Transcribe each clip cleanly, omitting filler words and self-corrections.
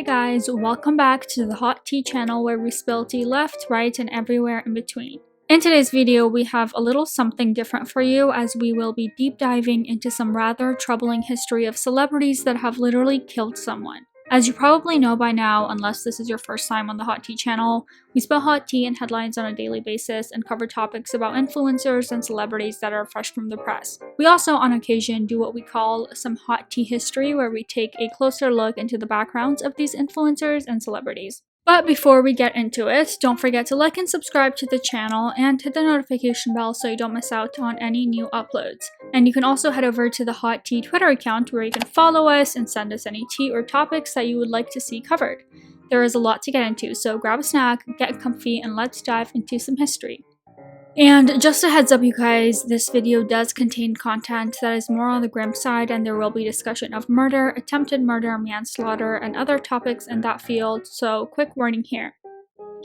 guys, welcome back to the Hot Tea channel where we spill tea left, right, and everywhere in between. In today's video, we have a little something different for you as we will be deep diving into some rather troubling history of celebrities that have literally killed someone. As you probably know by now, unless this is your first time on the Hot Tea channel, we spill hot tea and headlines on a daily basis and cover topics about influencers and celebrities that are fresh from the press. We also, on occasion, do what we call some hot tea history, where we take a closer look into the backgrounds of these influencers and celebrities. But before we get into it, don't forget to like and subscribe to the channel and hit the notification bell so you don't miss out on any new uploads. And you can also head over to the Hot Tea Twitter account where you can follow us and send us any tea or topics that you would like to see covered. There is a lot to get into, so grab a snack, get comfy, and let's dive into some history. And just a heads up you guys, this video does contain content that is more on the grim side, and there will be discussion of murder, attempted murder, manslaughter, and other topics in that field, so quick warning here.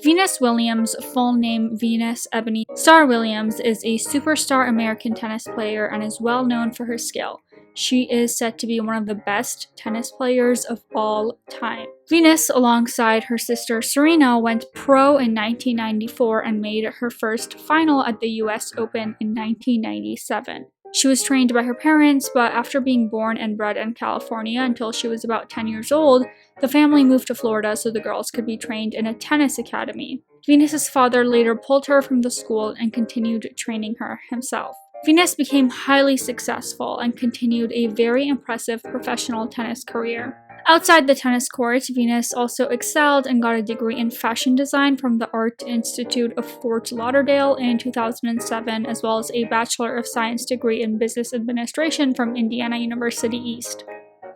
Venus Williams, full name Venus Ebony Starr Williams, is a superstar American tennis player and is well known for her skill. She is said to be one of the best tennis players of all time. Venus, alongside her sister Serena, went pro in 1994 and made her first final at the US Open in 1997. She was trained by her parents, but after being born and bred in California until she was about 10 years old, the family moved to Florida so the girls could be trained in a tennis academy. Venus's father later pulled her from the school and continued training her himself. Venus became highly successful and continued a very impressive professional tennis career. Outside the tennis court, Venus also excelled and got a degree in fashion design from the Art Institute of Fort Lauderdale in 2007, as well as a Bachelor of Science degree in Business Administration from Indiana University East.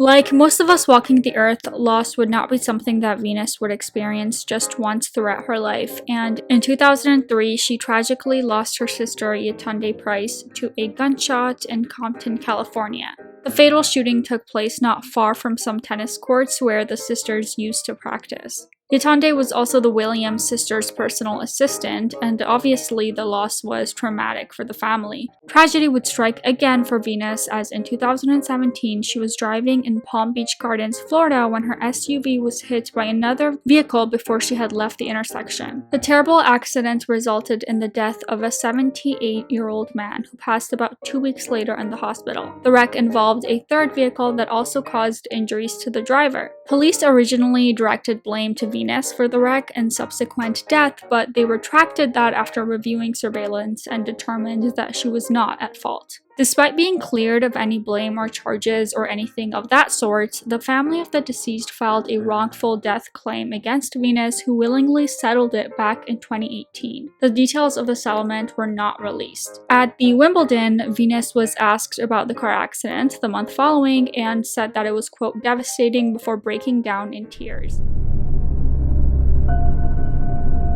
Like most of us walking the earth, loss would not be something that Venus would experience just once throughout her life, and in 2003, she tragically lost her sister Yetunde Price to a gunshot in Compton, California. The fatal shooting took place not far from some tennis courts where the sisters used to practice. Yetunde was also the Williams sisters' personal assistant, and obviously the loss was traumatic for the family. Tragedy would strike again for Venus, as in 2017 she was driving in Palm Beach Gardens, Florida when her SUV was hit by another vehicle before she had left the intersection. The terrible accident resulted in the death of a 78-year-old man who passed about 2 weeks later in the hospital. The wreck involved a third vehicle that also caused injuries to the driver. Police originally directed blame to Venus for the wreck and subsequent death, but they retracted that after reviewing surveillance and determined that she was not at fault. Despite being cleared of any blame or charges or anything of that sort, the family of the deceased filed a wrongful death claim against Venus, who willingly settled it back in 2018. The details of the settlement were not released. At the Wimbledon, Venus was asked about the car accident the month following and said that it was, quote, devastating, before breaking down in tears.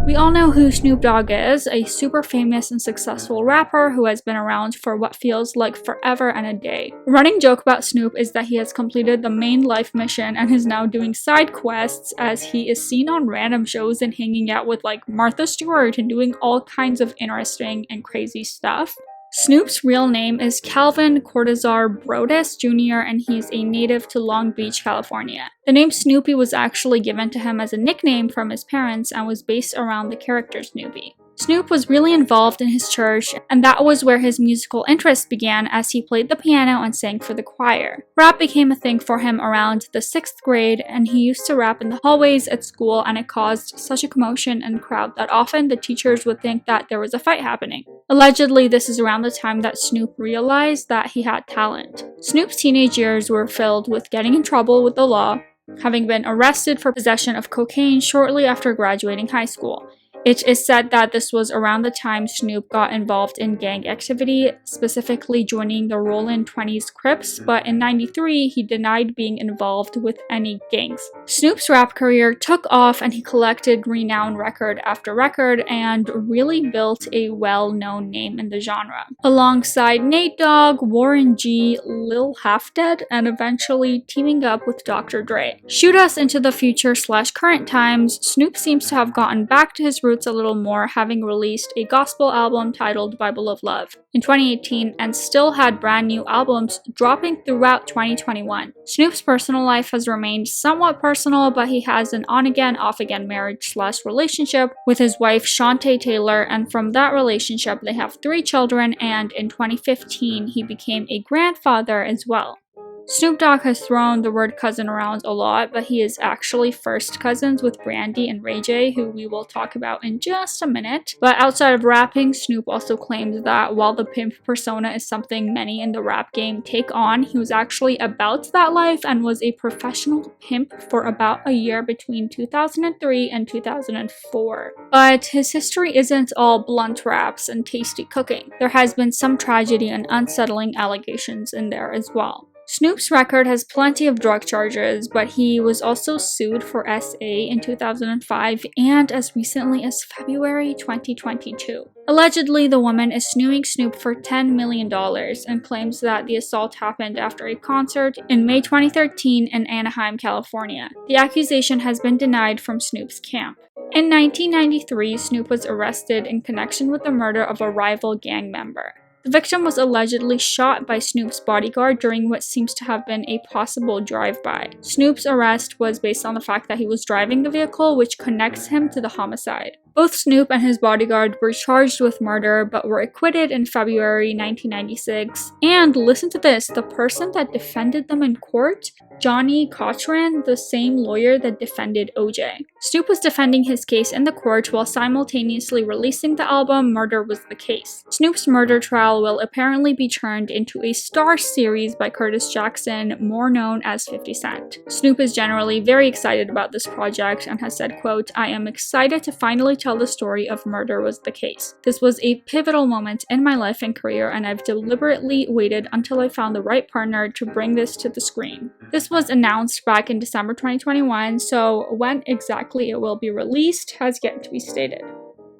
We all know who Snoop Dogg is, a super famous and successful rapper who has been around for what feels like forever and a day. A running joke about Snoop is that he has completed the main life mission and is now doing side quests, as he is seen on random shows and hanging out with like Martha Stewart and doing all kinds of interesting and crazy stuff. Snoop's real name is Calvin Cortazar Brodus Jr., and he's a native to Long Beach, California. The name Snoopy was actually given to him as a nickname from his parents and was based around the character Snoopy. Snoop was really involved in his church, and that was where his musical interest began, as he played the piano and sang for the choir. Rap became a thing for him around the 6th grade, and he used to rap in the hallways at school, and it caused such a commotion and crowd that often the teachers would think that there was a fight happening. Allegedly, this is around the time that Snoop realized that he had talent. Snoop's teenage years were filled with getting in trouble with the law, having been arrested for possession of cocaine shortly after graduating high school. It is said that this was around the time Snoop got involved in gang activity, specifically joining the Rollin' 20s Crips, but in '93 he denied being involved with any gangs. Snoop's rap career took off and he collected renown record after record and really built a well-known name in the genre, alongside Nate Dogg, Warren G, Lil Half Dead, and eventually teaming up with Dr. Dre. Shoot us into the future/current times, Snoop seems to have gotten back to his roots roots a little more, having released a gospel album titled Bible of Love in 2018 and still had brand new albums dropping throughout 2021. Snoop's personal life has remained somewhat personal, but he has an on-again, off-again marriage/relationship with his wife Shantae Taylor, and from that relationship they have 3 children, and in 2015 he became a grandfather as well. Snoop Dogg has thrown the word cousin around a lot, but he is actually first cousins with Brandy and Ray J, who we will talk about in just a minute. But outside of rapping, Snoop also claimed that while the pimp persona is something many in the rap game take on, he was actually about that life and was a professional pimp for about a year between 2003 and 2004. But his history isn't all blunt raps and tasty cooking. There has been some tragedy and unsettling allegations in there as well. Snoop's record has plenty of drug charges, but he was also sued for SA in 2005 and as recently as February 2022. Allegedly, the woman is suing Snoop for $10 million and claims that the assault happened after a concert in May 2013 in Anaheim, California. The accusation has been denied from Snoop's camp. In 1993, Snoop was arrested in connection with the murder of a rival gang member. The victim was allegedly shot by Snoop's bodyguard during what seems to have been a possible drive-by. Snoop's arrest was based on the fact that he was driving the vehicle, which connects him to the homicide. Both Snoop and his bodyguard were charged with murder, but were acquitted in February 1996. And listen to this, the person that defended them in court? Johnny Cochran, the same lawyer that defended OJ. Snoop was defending his case in the court while simultaneously releasing the album Murder Was the Case. Snoop's murder trial will apparently be turned into a Star series by Curtis Jackson, more known as 50 Cent. Snoop is generally very excited about this project and has said, quote, "I am excited to finally tell the story of Murder Was the Case. This was a pivotal moment in my life and career, and I've deliberately waited until I found the right partner to bring this to the screen." This was announced back in December 2021, so when exactly it will be released has yet to be stated.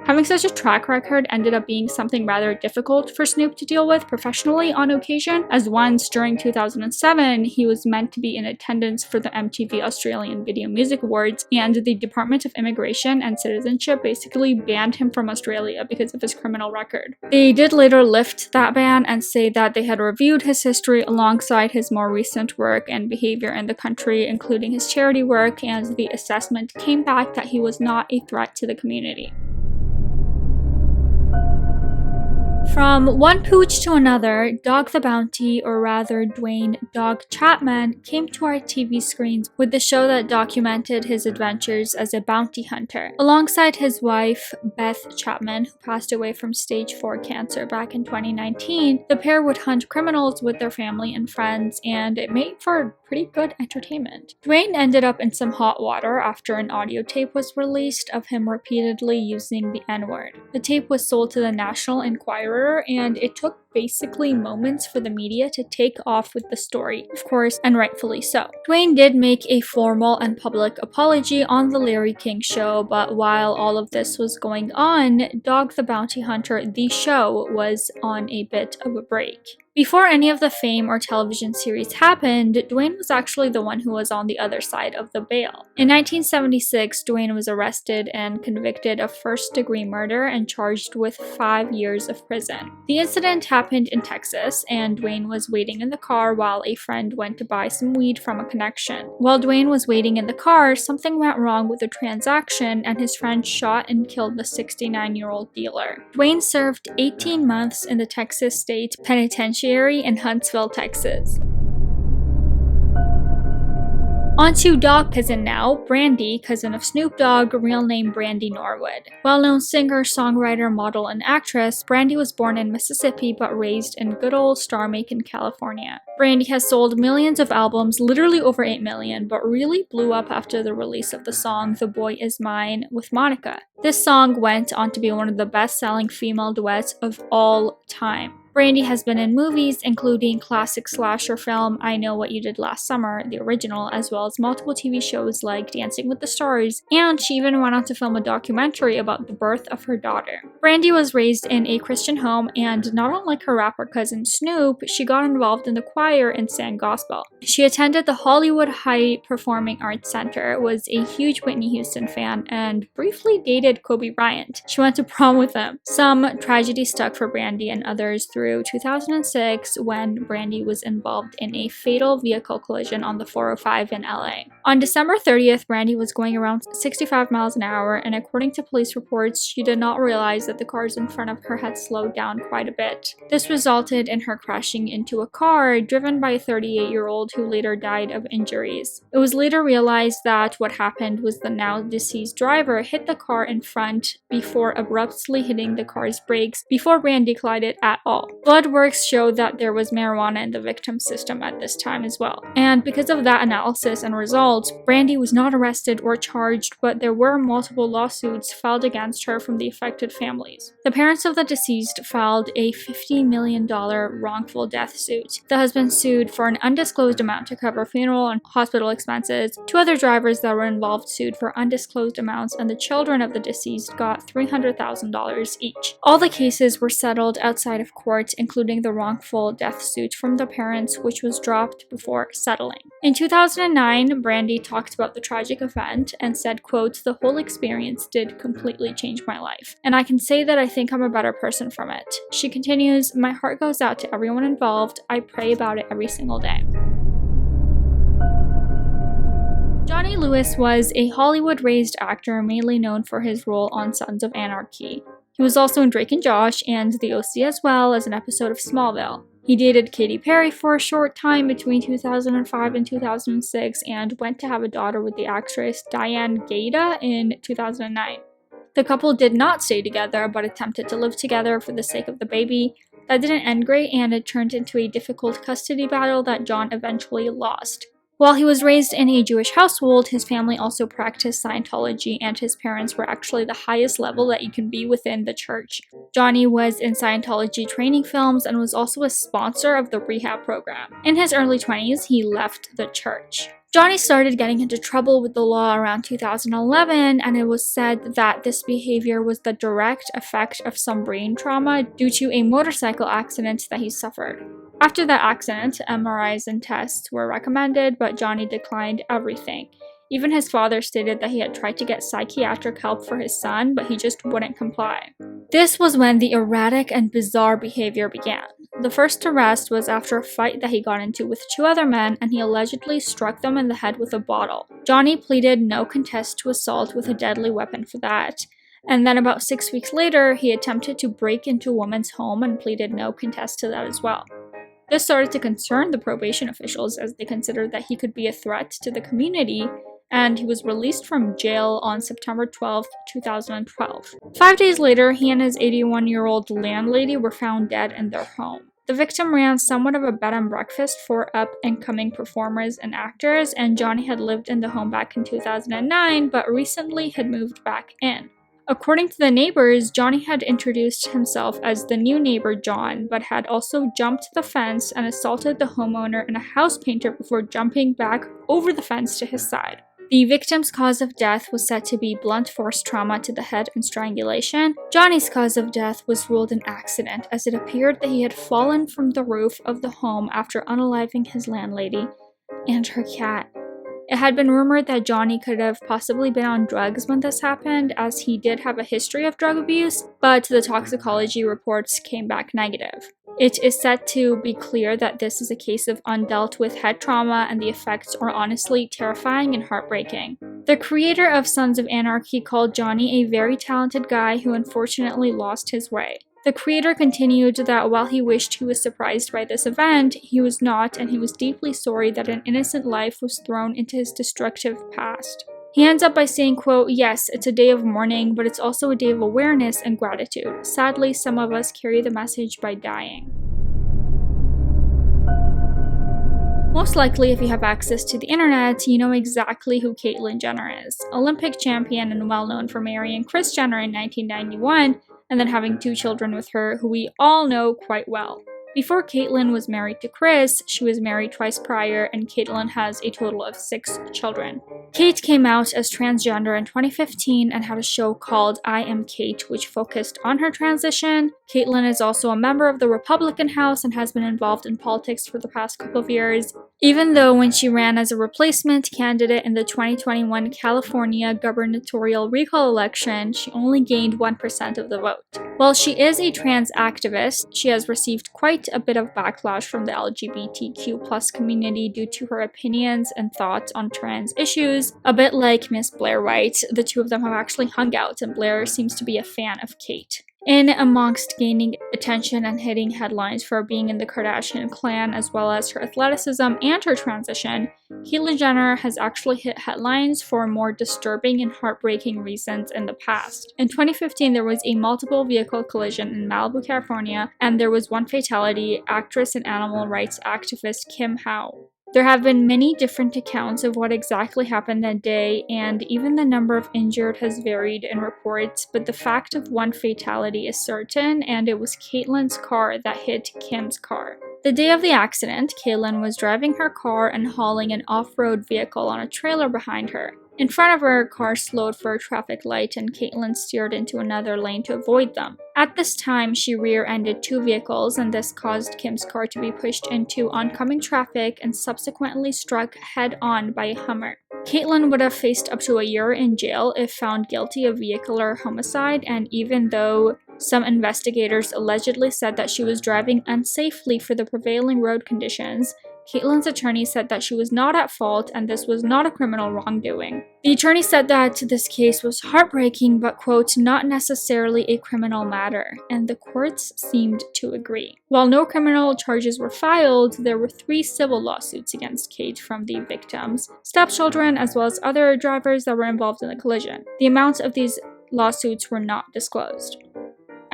Having such a track record ended up being something rather difficult for Snoop to deal with professionally on occasion, as once during 2007 he was meant to be in attendance for the MTV Australian Video Music Awards, and the Department of Immigration and Citizenship basically banned him from Australia because of his criminal record. They did later lift that ban and say that they had reviewed his history alongside his more recent work and behavior in the country, including his charity work, and the assessment came back that he was not a threat to the community. From one pooch to another, Dog the Bounty, or rather Duane "Dog" Chapman, came to our TV screens with the show that documented his adventures as a bounty hunter. Alongside his wife, Beth Chapman, who passed away from stage 4 cancer back in 2019, the pair would hunt criminals with their family and friends, and it made for pretty good entertainment. Duane ended up in some hot water after an audio tape was released of him repeatedly using the N-word. The tape was sold to the National Enquirer, and it took basically moments for the media to take off with the story, of course, and rightfully so. Duane did make a formal and public apology on the Larry King Show, but while all of this was going on, Dog the Bounty Hunter, the show, was on a bit of a break. Before any of the fame or television series happened, Duane was actually the one who was on the other side of the bail. In 1976, Duane was arrested and convicted of first-degree murder and charged with 5 years of prison. The incident happened in Texas, and Duane was waiting in the car while a friend went to buy some weed from a connection. While Duane was waiting in the car, something went wrong with the transaction, and his friend shot and killed the 69-year-old dealer. Duane served 18 months in the Texas State Penitentiary in Huntsville, Texas. On to Dog cousin now, Brandy, cousin of Snoop Dogg, real name Brandy Norwood. Well-known singer, songwriter, model, and actress, Brandy was born in Mississippi but raised in good old Star-Macon, California. Brandy has sold millions of albums, literally over 8 million, but really blew up after the release of the song The Boy Is Mine with Monica. This song went on to be one of the best-selling female duets of all time. Brandy has been in movies including classic slasher film I Know What You Did Last Summer, the original, as well as multiple TV shows like Dancing with the Stars, and she even went on to film a documentary about the birth of her daughter. Brandy was raised in a Christian home, and not unlike her rapper cousin Snoop, she got involved in the choir and sang gospel. She attended the Hollywood High Performing Arts Center, was a huge Whitney Houston fan, and briefly dated Kobe Bryant. She went to prom with him. Some tragedy stuck for Brandy and others through 2006 when Brandy was involved in a fatal vehicle collision on the 405 in LA. On December 30th, Brandy was going around 65 miles an hour, and according to police reports, she did not realize that the cars in front of her had slowed down quite a bit. This resulted in her crashing into a car driven by a 38-year-old who later died of injuries. It was later realized that what happened was the now deceased driver hit the car in front before abruptly hitting the car's brakes before Brandy collided at all. Blood works showed that there was marijuana in the victim's system at this time as well. And because of that analysis and results, Brandy was not arrested or charged, but there were multiple lawsuits filed against her from the affected families. The parents of the deceased filed a $50 million wrongful death suit. The husband sued for an undisclosed amount to cover funeral and hospital expenses. Two other drivers that were involved sued for undisclosed amounts, and the children of the deceased got $300,000 each. All the cases were settled outside of court, including the wrongful death suit from the parents, which was dropped before settling. In 2009, Brandy talked about the tragic event and said, quote, "The whole experience did completely change my life, and I can say that I think I'm a better person from it." She continues, "My heart goes out to everyone involved. I pray about it every single day." Johnny Lewis was a Hollywood-raised actor mainly known for his role on Sons of Anarchy. He was also in Drake and Josh and The OC, as well as an episode of Smallville. He dated Katy Perry for a short time between 2005 and 2006 and went to have a daughter with the actress Diane Gaeta in 2009. The couple did not stay together but attempted to live together for the sake of the baby. That didn't end great, and it turned into a difficult custody battle that John eventually lost. While he was raised in a Jewish household, his family also practiced Scientology, and his parents were actually the highest level that you can be within the church. Johnny was in Scientology training films and was also a sponsor of the rehab program. In his early 20s, he left the church. Johnny started getting into trouble with the law around 2011, and it was said that this behavior was the direct effect of some brain trauma due to a motorcycle accident that he suffered. After that accident, MRIs and tests were recommended, but Johnny declined everything. Even his father stated that he had tried to get psychiatric help for his son, but he just wouldn't comply. This was when the erratic and bizarre behavior began. The first arrest was after a fight that he got into with two other men, and he allegedly struck them in the head with a bottle. Johnny pleaded no contest to assault with a deadly weapon for that. And then about 6 weeks later, he attempted to break into a woman's home and pleaded no contest to that as well. This started to concern the probation officials as they considered that he could be a threat to the community, and he was released from jail on September 12, 2012. 5 days later, he and his 81-year-old landlady were found dead in their home. The victim ran somewhat of a bed and breakfast for up-and-coming performers and actors, and Johnny had lived in the home back in 2009, but recently had moved back in. According to the neighbors, Johnny had introduced himself as the new neighbor John, but had also jumped the fence and assaulted the homeowner and a house painter before jumping back over the fence to his side. The victim's cause of death was said to be blunt force trauma to the head and strangulation. Johnny's cause of death was ruled an accident, as it appeared that he had fallen from the roof of the home after unaliving his landlady and her cat. It had been rumored that Johnny could have possibly been on drugs when this happened, as he did have a history of drug abuse, but the toxicology reports came back negative. It is said to be clear that this is a case of undealt with head trauma, and the effects are honestly terrifying and heartbreaking. The creator of Sons of Anarchy called Johnny a very talented guy who unfortunately lost his way. The creator continued that while he wished he was surprised by this event, he was not, and he was deeply sorry that an innocent life was thrown into his destructive past. He ends up by saying, quote, "Yes, it's a day of mourning, but it's also a day of awareness and gratitude. Sadly, some of us carry the message by dying." Most likely, if you have access to the internet, you know exactly who Caitlyn Jenner is. Olympic champion and well known for marrying Kris Jenner in 1991, and then having 2 children with her who we all know quite well. Before Caitlyn was married to Chris, she was married twice prior, and Caitlyn has a total of 6 children. Kate came out as transgender in 2015 and had a show called I Am Kate, which focused on her transition. Caitlyn is also a member of the Republican House and has been involved in politics for the past couple of years, even though when she ran as a replacement candidate in the 2021 California gubernatorial recall election, she only gained 1% of the vote. While she is a trans activist, she has received quite a bit of backlash from the LGBTQ+ community due to her opinions and thoughts on trans issues. A bit like Miss Blair White, the two of them have actually hung out, and Blair seems to be a fan of Kate. In amongst gaining attention and hitting headlines for being in the Kardashian clan, as well as her athleticism and her transition, Caitlyn Jenner has actually hit headlines for more disturbing and heartbreaking reasons in the past. In 2015, there was a multiple vehicle collision in Malibu, California, and there was one fatality, actress and animal rights activist Kim Howe. There have been many different accounts of what exactly happened that day, and even the number of injured has varied in reports, but the fact of one fatality is certain, and it was Caitlyn's car that hit Kim's car. The day of the accident, Caitlyn was driving her car and hauling an off-road vehicle on a trailer behind her. In front of her, a car slowed for a traffic light and Caitlyn steered into another lane to avoid them. At this time, she rear-ended 2 vehicles, and this caused Kim's car to be pushed into oncoming traffic and subsequently struck head-on by a Hummer. Caitlyn would have faced up to a year in jail if found guilty of vehicular homicide, and even though some investigators allegedly said that she was driving unsafely for the prevailing road conditions, Caitlyn's attorney said that she was not at fault and this was not a criminal wrongdoing. The attorney said that this case was heartbreaking but, quote, not necessarily a criminal matter, and the courts seemed to agree. While no criminal charges were filed, there were 3 civil lawsuits against Kate from the victims, stepchildren, as well as other drivers that were involved in the collision. The amounts of these lawsuits were not disclosed.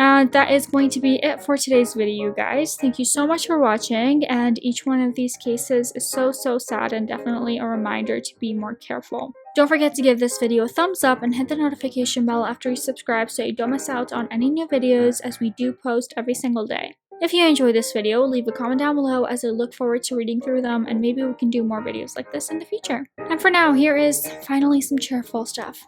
And that is going to be it for today's video, you guys. Thank you so much for watching, and each one of these cases is so sad and definitely a reminder to be more careful. Don't forget to give this video a thumbs up and hit the notification bell after you subscribe so you don't miss out on any new videos, as we do post every single day. If you enjoyed this video, leave a comment down below as I look forward to reading through them, and maybe we can do more videos like this in the future. And for now, here is finally some cheerful stuff.